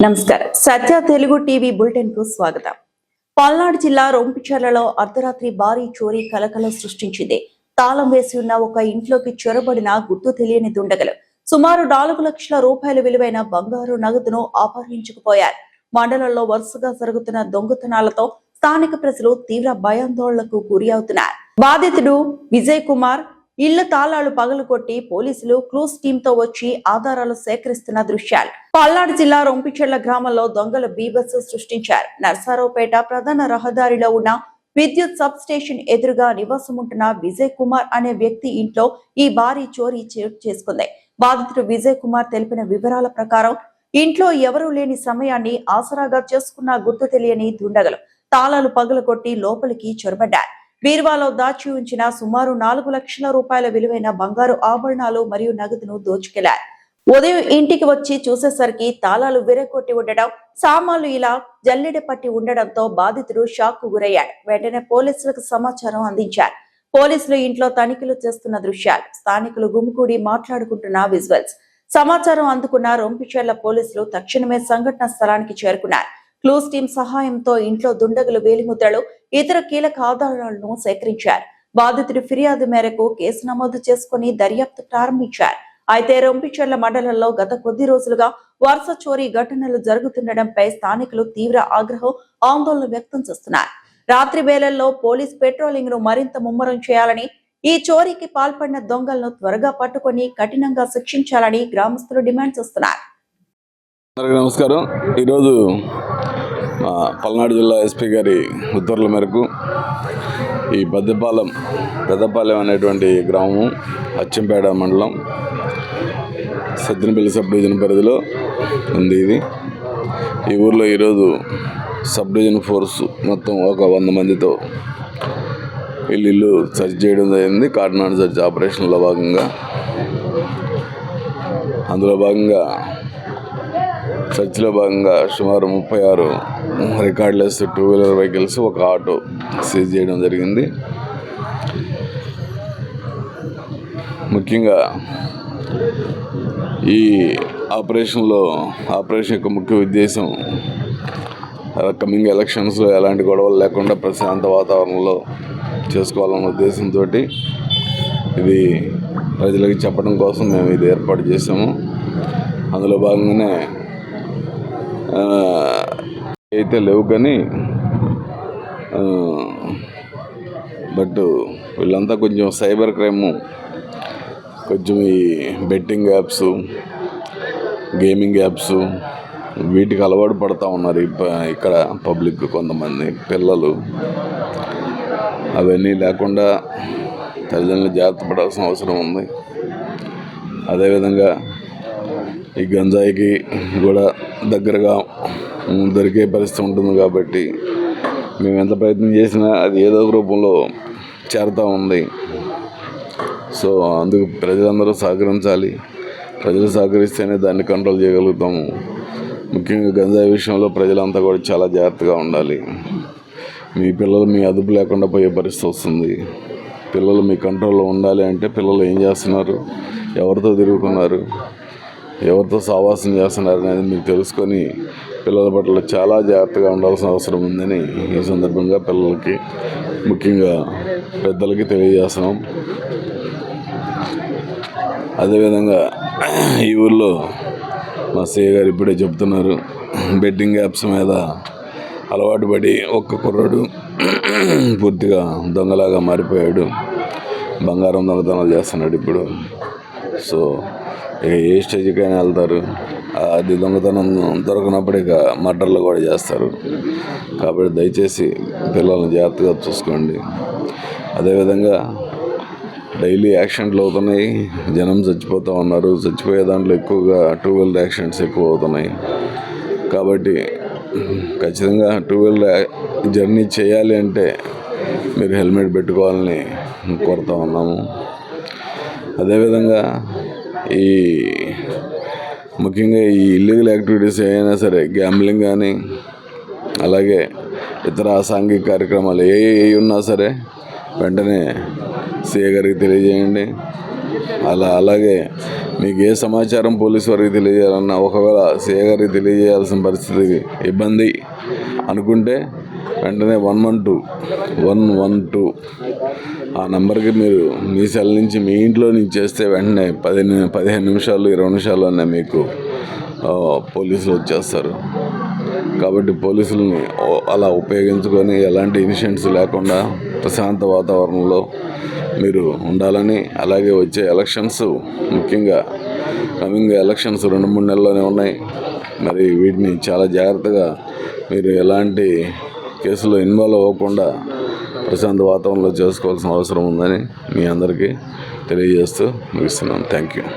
నమస్కారం. సత్య Telugu TV bulletin కు స్వాగతం. పల్నాడు జిల్లా రొంపిచెర్లలో అర్ధరాత్రి భారీ చోరీ కలకలం సృష్టించింది. తాళం వేసి ఉన్న ఒక ఇంట్లోకి చొరబడిన గుర్తు తెలియని దుండగులు సుమారు 4 లక్షల రూపాయల విలువైన బంగారు నగదును అపహరించుకుపోయారు. మండలంలో వరుసగా జరుగుతున్న దొంగతనాలతో స్థానిక ప్రజలు తీవ్ర భయాందోళనకు గురి అవుతున్నారు. బాధితుడు విజయ్ కుమార్ ఇళ్ల తాళాలు పగలగొట్టి పోలీసులు క్లూస్ టీమ్ తో వచ్చి ఆధారాలు సేకరిస్తున్న దృశ్యాలు. పల్నాడు జిల్లా రొంపిచెర్ల గ్రామంలో దొంగల బీభత్స సృష్టించారు. నర్సారావుపేట ప్రధాన రహదారిలో ఉన్న విద్యుత్ సబ్ స్టేషన్ ఎదురుగా నివాసముంటున్న విజయ్ కుమార్ అనే వ్యక్తి ఇంట్లో ఈ భారీ చోరీ చేసుకుంది. బాధితుడు విజయ్ కుమార్ తెలిపిన వివరాల ప్రకారం ఇంట్లో ఎవరూ లేని సమయాన్ని ఆసరాగా చేసుకున్న గుర్తు తెలియని దుండగలు తాళాలు పగలగొట్టి లోపలికి చొరబడ్డారు. బీరువాలో దాచి ఉంచిన సుమారు 4 లక్షల రూపాయల విలువైన బంగారు ఆభరణాలు మరియు నగదును దోచుకెళ్లారు. ఉదయం ఇంటికి వచ్చి చూసేసరికి తాళాలు విరగొట్టి ఉండడం, సామాన్లు ఇలా జల్లెడ పట్టి ఉండడంతో బాధితుడు షాక్ కు గురయ్యాడు. వెంటనే పోలీసులకు సమాచారం అందించారు. పోలీసులు ఇంట్లో తనిఖీలు చేస్తున్న దృశ్యాలు, స్థానికులు గుమికూడి మాట్లాడుకుంటున్న విజువల్స్. సమాచారం అందుకున్న రొంపిచెర్ల పోలీసులు తక్షణమే సంఘటన స్థలానికి చేరుకున్నారు. క్లూస్ టీమ్ సహాయంతో ఇంట్లో దుండగులు వేలిముద్రలు, ఇతర కీలక ఆధారాలను సేకరించారు. బాధితుడి ఫిర్యాదు మేరకు కేసు నమోదు చేసుకుని దర్యాప్తు ప్రారంభించారు. అయితే రొంపిచెర్ల మండలంలో గత కొద్ది రోజులుగా వరుస చోరీ ఘటనలు జరుగుతుండటంపై స్థానికులు తీవ్ర ఆగ్రహం, ఆందోళన వ్యక్తం చేస్తున్నారు. రాత్రి వేళల్లో పోలీస్ పెట్రోలింగ్ ను మరింత ముమ్మరం చేయాలని, ఈ చోరీకి పాల్పడిన దొంగలను త్వరగా పట్టుకొని కఠినంగా శిక్షించాలని గ్రామస్తులు డిమాండ్ చేస్తున్నారు. నమస్కారం. ఈరోజు పల్నాడు జిల్లా ఎస్పీ గారి ఉత్తర్వుల మేరకు ఈ పెద్దపాలెం అనేటువంటి గ్రామం అచ్చంపేట మండలం సద్దెనపల్లి సబ్ డివిజన్ పరిధిలో ఉంది. ఈ ఊర్లో ఈరోజు సబ్ డివిజన్ ఫోర్స్ మొత్తం ఒక 100 మందితో ఇల్లు సెర్చ్ చేయడం జరిగింది. కాకినాడ సెర్చ్ ఆపరేషన్లో భాగంగా చర్చిలో భాగంగా సుమారు 36 రికార్డులెస్ 2-వీలర్ వెహికల్స్, ఒక ఆటో సీజ్ చేయడం జరిగింది. ముఖ్యంగా ఈ ఆపరేషన్ యొక్క ముఖ్య ఉద్దేశం కమింగ్ ఎలక్షన్స్లో ఎలాంటి గొడవలు లేకుండా ప్రశాంత వాతావరణంలో చేసుకోవాలన్న ఉద్దేశంతో ఇది ప్రజలకు చెప్పడం కోసం మేము ఇది ఏర్పాటు చేసాము. అందులో భాగంగానే అయితే లేవు కానీ బట్ వీళ్ళంతా కొంచెం సైబర్ క్రైమ్, కొంచెం ఈ బెట్టింగ్ యాప్స్, గేమింగ్ యాప్స్ వీటికి అలవాటు పడుతూ ఉన్నారు ఇక్కడ పబ్లిక్, కొంతమంది పిల్లలు. అవన్నీ లేకుండా తల్లిదండ్రులు జాగ్రత్త పడాల్సిన అవసరం ఉంది. అదేవిధంగా ఈ గంజాయికి కూడా దగ్గరగా దొరికే పరిస్థితి ఉంటుంది కాబట్టి మేము ఎంత ప్రయత్నం చేసినా అది ఏదో ఒక రూపంలో చేరుతూ ఉంది. సో అందుకు ప్రజలందరూ సహకరించాలి. ప్రజలు సహకరిస్తేనే దాన్ని కంట్రోల్ చేయగలుగుతాము. ముఖ్యంగా గంజాయి విషయంలో ప్రజలంతా కూడా చాలా జాగ్రత్తగా ఉండాలి. మీ పిల్లలు మీ అదుపు లేకుండా పోయే పరిస్థితి వస్తుంది. పిల్లలు మీ కంట్రోల్లో ఉండాలి అంటే పిల్లలు ఏం చేస్తున్నారు, ఎవరితో తిరుగుతున్నారు, ఎవరితో సావాసం చేస్తున్నారు అనేది మీరు తెలుసుకొని పిల్లల పట్ల చాలా జాగ్రత్తగా ఉండాల్సిన అవసరం ఉందని ఈ సందర్భంగా పిల్లలకి, ముఖ్యంగా పెద్దలకి తెలియజేస్తున్నాం. అదేవిధంగా ఈ ఊళ్ళో మా సీఏ గారు ఇప్పుడే చెప్తున్నారు, బెట్టింగ్ యాప్స్ మీద అలవాటు పడి ఒక్క కుర్రాడు పూర్తిగా దొంగలాగా మారిపోయాడు. బంగారం దొంగతనాలు చేస్తున్నాడు ఇప్పుడు. సో ఇక ఏ స్టేజ్కైనా వెళ్తారు. అది దొంగతనం దొరకనప్పుడు ఇక మర్డర్లు కూడా చేస్తారు. కాబట్టి దయచేసి పిల్లల్ని జాగ్రత్తగా చూసుకోండి. అదేవిధంగా డైలీ యాక్సిడెంట్లు అవుతున్నాయి, జనం చచ్చిపోతూ ఉన్నారు. చచ్చిపోయే దాంట్లో ఎక్కువగా 2-వీలర్ యాక్సిడెంట్స్ ఎక్కువ అవుతున్నాయి. కాబట్టి ఖచ్చితంగా 2-వీలర్ జర్నీ చేయాలి అంటే మీరు హెల్మెట్ పెట్టుకోవాలని కోరుతూ ఉన్నాము. అదేవిధంగా ముఖ్యంగా ఈ ఇల్లీగల్ యాక్టివిటీస్ ఏవైనా సరే, గ్యాంబ్లింగ్ కానీ అలాగే ఇతర అసాంఘిక కార్యక్రమాలు ఏ ఉన్నా సరే వెంటనే సీఏ గారికి తెలియజేయండి. అలాగే మీకు ఏ సమాచారం పోలీసు వారికి తెలియజేయాలన్నా ఒకవేళ సిఐ గారికి తెలియజేయాల్సిన పరిస్థితి ఇబ్బంది అనుకుంటే వెంటనే 112 ఆ నెంబర్కి మీరు మీ సెల్ నుంచి మీ ఇంట్లో నుంచి చేస్తే వెంటనే 15 నిమిషాలు 20 నిమిషాల్లోనే మీకు పోలీసులు వచ్చేస్తారు. కాబట్టి పోలీసులని అలా ఉపయోగించుకొని ఎలాంటి ఇన్సిడెంట్స్ లేకుండా ప్రశాంత వాతావరణంలో మీరు ఉండాలని, అలాగే వచ్చే ఎలక్షన్స్ ముఖ్యంగా కమింగ్ ఎలక్షన్స్ 2-3 నెలల్లోనే ఉన్నాయి. మరి వీటిని చాలా జాగ్రత్తగా మీరు ఎలాంటి కేసులో ఇన్వాల్వ్ అవ్వకుండా ప్రశాంత వాతావరణంలో చేసుకోవాల్సిన అవసరం ఉందని మీ అందరికీ తెలియజేస్తూ ముగిస్తున్నాను. Thank you.